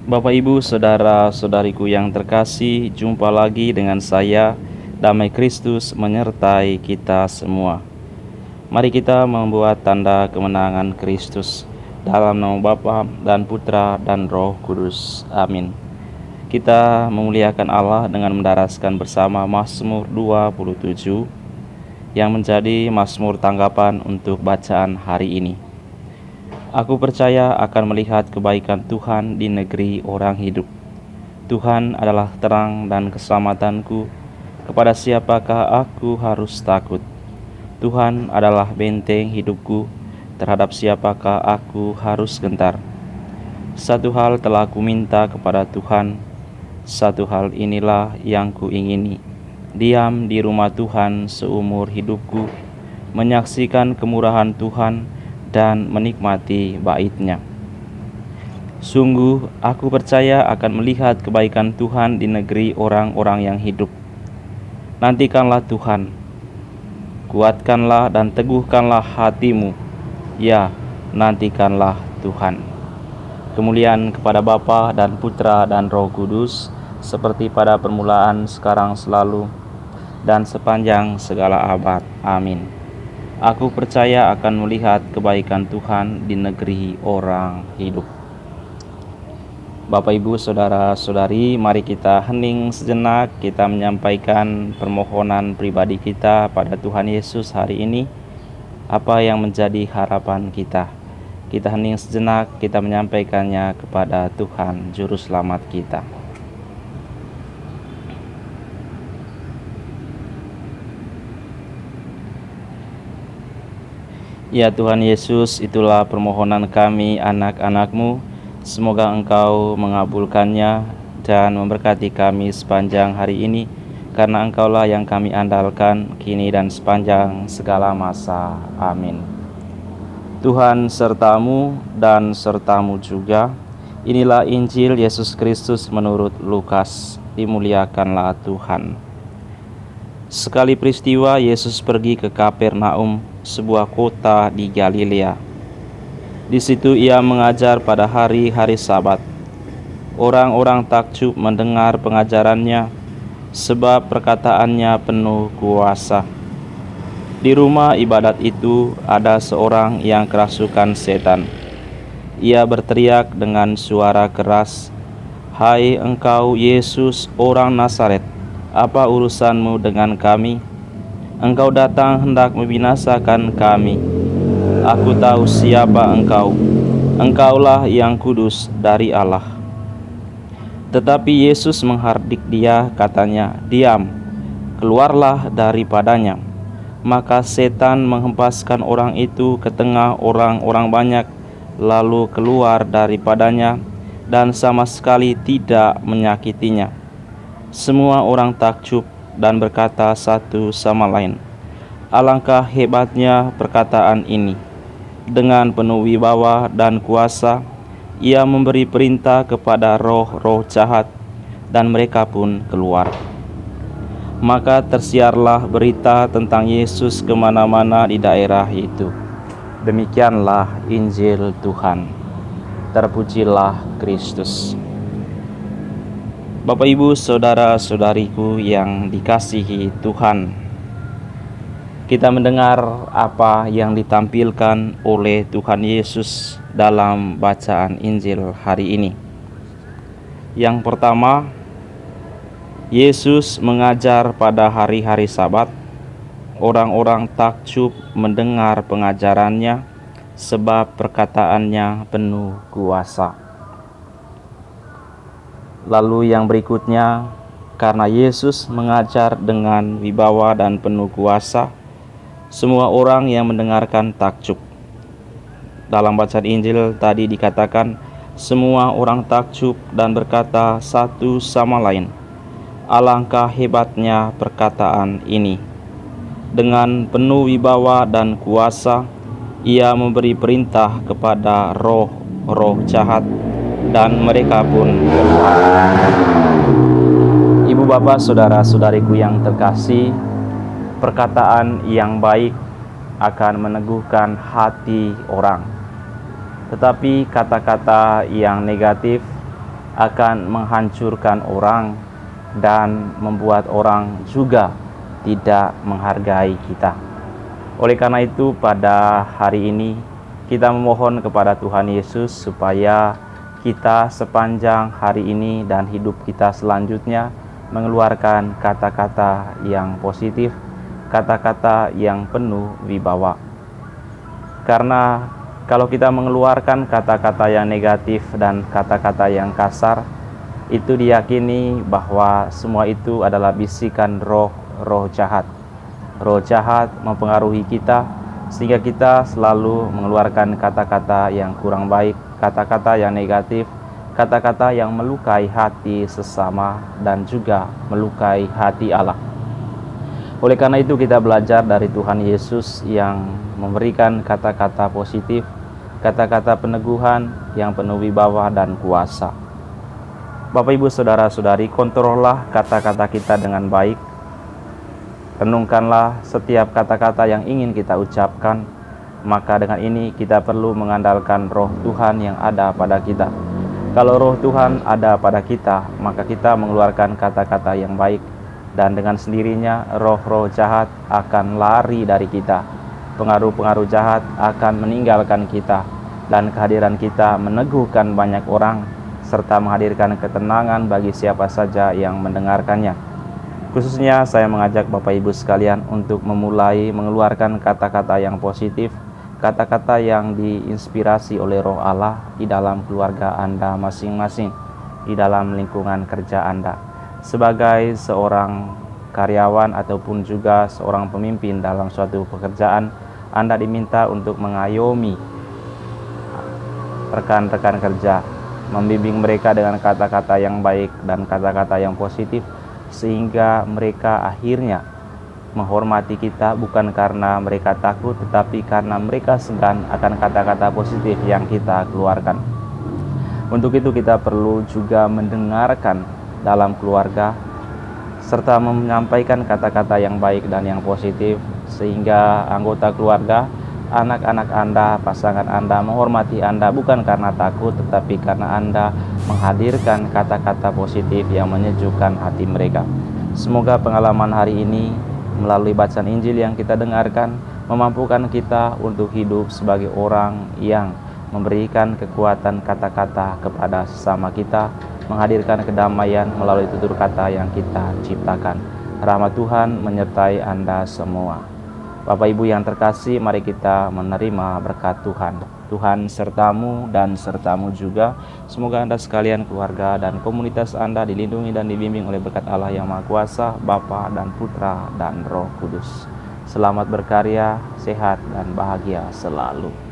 Bapak Ibu, saudara-saudariku yang terkasih, jumpa lagi dengan saya. Damai Kristus menyertai kita semua. Mari kita membuat tanda kemenangan Kristus dalam nama Bapa dan Putra dan Roh Kudus. Amin. Kita memuliakan Allah dengan mendaraskan bersama Mazmur 27 yang menjadi Mazmur tanggapan untuk bacaan hari ini. Aku percaya akan melihat kebaikan Tuhan di negeri orang hidup. Tuhan adalah terang dan keselamatanku. Kepada siapakah aku harus takut? Tuhan adalah benteng hidupku. Terhadap siapakah aku harus gentar? Satu hal telah kuminta kepada Tuhan. Satu hal inilah yang kuingini, diam di rumah Tuhan seumur hidupku, menyaksikan kemurahan Tuhan dan menikmati bait-Nya. Sungguh aku percaya akan melihat kebaikan Tuhan di negeri orang-orang yang hidup. Nantikanlah Tuhan, kuatkanlah dan teguhkanlah hatimu. Ya, nantikanlah Tuhan. Kemuliaan kepada Bapa dan Putra dan Roh Kudus, seperti pada permulaan, sekarang, selalu, dan sepanjang segala abad. Amin. Aku percaya akan melihat kebaikan Tuhan di negeri orang hidup. Bapak, Ibu, saudara-saudari, mari kita hening sejenak. Kita menyampaikan permohonan pribadi kita pada Tuhan Yesus hari ini. Apa yang menjadi harapan kita? Kita hening sejenak, kita menyampaikannya kepada Tuhan Juru Selamat kita. Ya Tuhan Yesus, itulah permohonan kami anak-anak-Mu. Semoga Engkau mengabulkannya dan memberkati kami sepanjang hari ini, karena Engkaulah yang kami andalkan kini dan sepanjang segala masa. Amin. Tuhan sertamu dan sertamu juga. Inilah Injil Yesus Kristus menurut Lukas. Dimuliakanlah Tuhan. Sekali peristiwa, Yesus pergi ke Kapernaum, sebuah kota di Galilea. Di situ Ia mengajar pada hari-hari Sabat. Orang-orang takjub mendengar pengajarannya, sebab perkataannya penuh kuasa. Di rumah ibadat itu ada seorang yang kerasukan setan. Ia berteriak dengan suara keras, "Hai engkau Yesus, orang Nazaret, apa urusanmu dengan kami? Engkau datang hendak membinasakan kami. Aku tahu siapa engkau. Engkaulah yang kudus dari Allah." Tetapi Yesus menghardik dia, katanya, "Diam, keluarlah daripadanya." Maka setan menghempaskan orang itu ke tengah orang-orang banyak, lalu keluar daripadanya dan sama sekali tidak menyakitinya. Semua orang takjub dan berkata satu sama lain, "Alangkah hebatnya perkataan ini. Dengan penuh wibawa dan kuasa, Ia memberi perintah kepada roh-roh jahat, dan mereka pun keluar." Maka tersiarlah berita tentang Yesus kemana-mana di daerah itu. Demikianlah Injil Tuhan. Terpujilah Kristus. Bapak, Ibu, saudara-saudariku yang dikasihi Tuhan, kita mendengar apa yang ditampilkan oleh Tuhan Yesus dalam bacaan Injil hari ini. Yang pertama, Yesus mengajar pada hari-hari Sabat. Orang-orang takjub mendengar pengajarannya, sebab perkataannya penuh kuasa. Lalu yang berikutnya, karena Yesus mengajar dengan wibawa dan penuh kuasa, semua orang yang mendengarkan takjub. Dalam bacaan Injil tadi dikatakan, semua orang takjub dan berkata satu sama lain, "Alangkah hebatnya perkataan ini." Dengan penuh wibawa dan kuasa, Ia memberi perintah kepada roh-roh jahat, dan mereka pun keluar. Ibu, bapak, saudara-saudariku yang terkasih, perkataan yang baik akan meneguhkan hati orang. Tetapi kata-kata yang negatif akan menghancurkan orang dan membuat orang juga tidak menghargai kita. Oleh karena itu, pada hari ini kita memohon kepada Tuhan Yesus supaya kita sepanjang hari ini dan hidup kita selanjutnya mengeluarkan kata-kata yang positif, kata-kata yang penuh wibawa. Karena kalau kita mengeluarkan kata-kata yang negatif dan kata-kata yang kasar, itu diyakini bahwa semua itu adalah bisikan roh jahat. Roh jahat mempengaruhi kita sehingga kita selalu mengeluarkan kata-kata yang kurang baik, kata-kata yang negatif, kata-kata yang melukai hati sesama dan juga melukai hati Allah. Oleh karena itu kita belajar dari Tuhan Yesus yang memberikan kata-kata positif, kata-kata peneguhan yang penuh wibawa dan kuasa. Bapak, Ibu, Saudara-saudari, kontrollah kata-kata kita dengan baik. Renungkanlah setiap kata-kata yang ingin kita ucapkan. Maka dengan ini kita perlu mengandalkan roh Tuhan yang ada pada kita. Kalau roh Tuhan ada pada kita, maka kita mengeluarkan kata-kata yang baik. Dan dengan sendirinya roh-roh jahat akan lari dari kita. Pengaruh-pengaruh jahat akan meninggalkan kita. Dan kehadiran kita meneguhkan banyak orang, serta menghadirkan ketenangan bagi siapa saja yang mendengarkannya. Khususnya saya mengajak Bapak Ibu sekalian untuk memulai mengeluarkan kata-kata yang positif, kata-kata yang diinspirasi oleh Roh Allah di dalam keluarga Anda masing-masing, di dalam lingkungan kerja Anda. Sebagai seorang karyawan ataupun juga seorang pemimpin dalam suatu pekerjaan, Anda diminta untuk mengayomi rekan-rekan kerja, membimbing mereka dengan kata-kata yang baik dan kata-kata yang positif, sehingga mereka akhirnya menghormati kita bukan karena mereka takut, tetapi karena mereka segan akan kata-kata positif yang kita keluarkan. Untuk itu kita perlu juga mendengarkan dalam keluarga serta menyampaikan kata-kata yang baik dan yang positif, sehingga anggota keluarga, anak-anak Anda, pasangan Anda menghormati Anda bukan karena takut, tetapi karena Anda menghadirkan kata-kata positif yang menyejukkan hati mereka. Semoga pengalaman hari ini melalui bacaan Injil yang kita dengarkan memampukan kita untuk hidup sebagai orang yang memberikan kekuatan kata-kata kepada sesama kita, menghadirkan kedamaian melalui tutur kata yang kita ciptakan. Rahmat Tuhan menyertai Anda semua. Bapak Ibu yang terkasih, mari kita menerima berkat Tuhan. Tuhan sertamu dan sertamu juga. Semoga Anda sekalian, keluarga dan komunitas Anda dilindungi dan dibimbing oleh berkat Allah yang Maha Kuasa, Bapa dan Putra dan Roh Kudus. Selamat berkarya, sehat dan bahagia selalu.